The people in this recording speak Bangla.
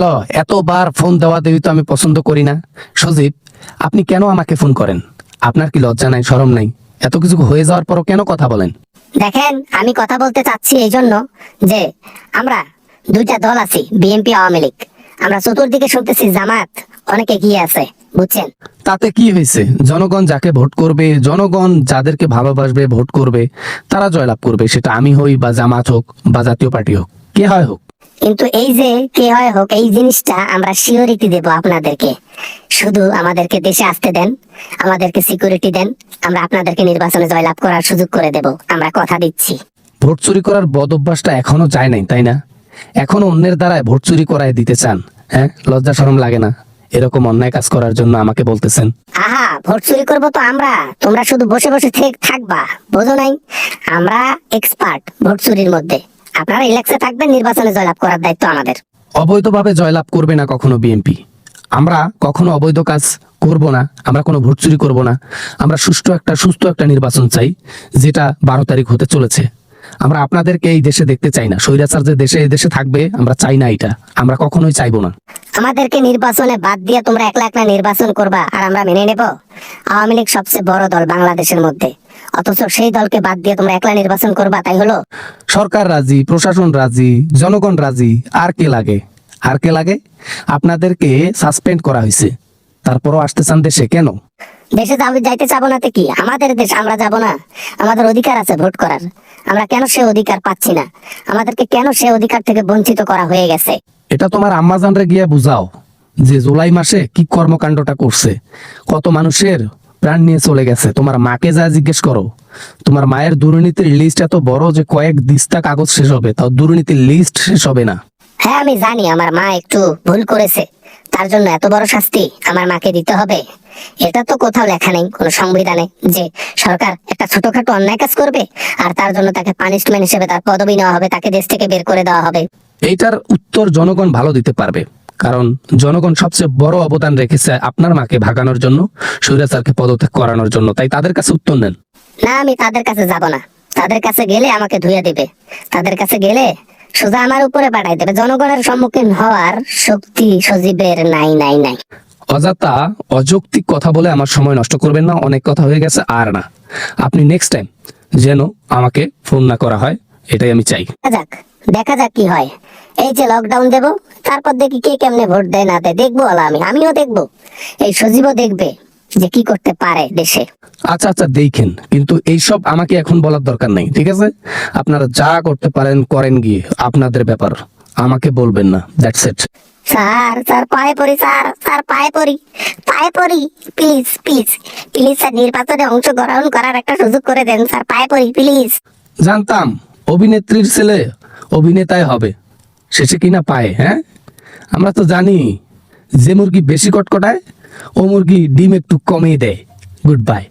হ্যালো, এতবার ফোন দেওয়া দেওয়ি তো আমি পছন্দ করি না। সজীব, আপনি কেন আমাকে ফোন করেন? আপনার কি লজ্জা নাই, শরম নাই? এত কিছু হয়ে যাওয়ার পরও কেন কথা বলেন? দেখেন, আমি কথা বলতে চাচ্ছি এই জন্য যে আমরা দুইটা দল আছি, বিএনপি আওয়ামী লীগ। আমরা চতুর্দিকে শুনতেছি জামাত অনেক এগিয়ে আছে, বুঝছেন? তাতে কি হয়েছে? জনগণ যাকে ভোট করবে, জনগণ যাদেরকে ভালোবাসবে, ভোট করবে, তারা জয়লাভ করবে। সেটা আমি হই বা জামাত হোক বা জাতীয় পার্টি হোক, কে হয় হোক। কিন্তু এই যে কে হয় হোক, এই জিনিসটা আমরা সিওরিটি দেব আপনাদেরকে। শুধু আমাদেরকে দেশে আসতে দেন, আমাদেরকে সিকিউরিটি দেন, আমরা আপনাদেরকে নির্বাচনে জয়লাভ করার সুযোগ করে দেব, আমরা কথা দিচ্ছি। ভোট চুরি করার বদ অভ্যাসটা এখনো যায় নাই, তাই না? এখনো অন্যের দ্বারায় ভোট চুরি করায় দিতে চান? হ্যাঁ, লজ্জা শরম লাগে না এরকম অন্যায় কাজ করার জন্য আমাকে বলতেছেন? আহা, ভোট চুরি করবো তো আমরা, তোমরা শুধু বসে বসে থাকবা, বোঝো নাই? আমরা এক্সপার্ট ভোট চুরির মধ্যে। আপনারা ইলেকশনে থাকবেন, নির্বাচনে জয়লাভ করার দায়িত্ব আমাদের। অবৈধভাবে জয়লাভ করবে না কখনো বিএনপি। আমরা কখনো অবৈধ কাজ করব না, আমরা কোনো ভোট চুরি করব না। আমরা সুস্থ একটা নির্বাচন চাই, যেটা 12 তারিখ হতে চলেছে। আমরা আপনাদেরকে এই দেশে দেখতে চাই না। স্বৈরাচার যে দেশে এই দেশে থাকবে, আমরা চাই না। এটা আমরা কখনোই চাইবো না। আমাদেরকে নির্বাচনে বাদ দিয়ে তোমরা একলা একলা নির্বাচন করবা আর আমরা মেনে নেব? আওয়ামী লীগ সবচেয়ে বড় দল বাংলাদেশের মধ্যে, অথচ সেই দলকে বাদ দিয়ে তোমরা একলা নির্বাচন করবা, তাই হলো? সরকার রাজি, প্রশাসন রাজি, জনগণ রাজি, আর কে লাগে? আর কে লাগে? আপনাদেরকে সাসপেন্ড করা হয়েছে, তারপরও আসতে চান দেশে কেন? দেশে যাইতে চাবো না তো কি? আমাদের দেশ, আমরা যাব না? আমাদের অধিকার আছে ভোট করার, আমরা কেন সে অধিকার পাচ্ছি না? আমাদেরকে কেন সে অধিকার থেকে বঞ্চিত করা হয়ে গেছে? এটা তোমার আম্মাজানরে গিয়ে বুঝাও যে জুলাই মাসে কি কর্মকাণ্ডটা করছে, কত মানুষের প্রাণ নিয়ে চলে গেছে। তোমার মাকে যা জিজ্ঞেস করো। তোমার মায়ের দুর্নীতির লিস্ট এত বড় যে কয়েক দিস্তা কাগজ শেষ হবে, তাও দুর্নীতির লিস্ট শেষ হবে না। হ্যাঁ, আমি জানি আমার মা একটু ভুল করেছে, তার জন্য এত বড় শাস্তি আমার মাকে দিতে হবে? এটা তো কোথাও লেখা নেই কোনো সংবিধানে যে সরকার একটা ছোটখাটো অন্যায় কাজ করবে আর তার জন্য তাকে পানিশমেন্ট হিসেবে তার পদবি নেওয়া হবে, তাকে দেশ থেকে বের করে দেওয়া হবে। এইটার উত্তর জনগণ ভালো দিতে পারবে, কারণ জনগণ সবচেয়ে বড় অবদান রেখেছে আপনার মাকে ভাগানোর জন্য, স্বৈরাচারকে পদত্যাগ করানোর জন্য। তাই তাদের কাছে উত্তর নেন। না, আমি তাদের কাছে যাব না। তাদের কাছে গেলে আমাকে ধুয়ে দেবে, তাদের কাছে গেলে সোজা আমার উপরে পাঠাই দেবে। জনগণের সম্মুখীন হওয়ার শক্তি সজীবের নাই নাই নাই। অযথা অযৌক্তিক কথা বলে আমার সময় নষ্ট করবেন না। অনেক কথা হয়ে গেছে, আর না। আপনি নেক্সট টাইম যেন আমাকে ফোন না করা হয়, এটাই আমি চাই। দেখা যাক কি হয়। এই যে লকডাউন দেব, তারপর দেখি কে কেমনে ভোট দেয় না দেয়, দেখবো। আমিও দেখবো, এই সজীবও দেখবে যে কি করতে পারে দেশে। আচ্ছা আচ্ছা, দেখেন, কিন্তু এইসব আমাকে এখন বলার দরকার নেই, ঠিক আছে? আপনারা যা করতে পারেন করেন, গিয়ে আপনাদের ব্যাপার, আমাকে বলবেন না। That's it. স্যার পায়ে পড়ি, স্যার পায়ে পড়ি, প্লিজ প্লিজ প্লিজ স্যার, নির্বাচনে অংশগ্রহণ করার একটা সুযোগ করে দেন স্যার, পায়ে পড়ি প্লিজ। জানতাম অভিনেত্রীর ছেলে অভিনেতাই হবে, শেষে কিনা পায়। হ্যাঁ, আমরা তো জানি যে মুরগি বেশি কটকটায় ও মুরগি ডিম একটু কমিয়ে দেয়। Good bye.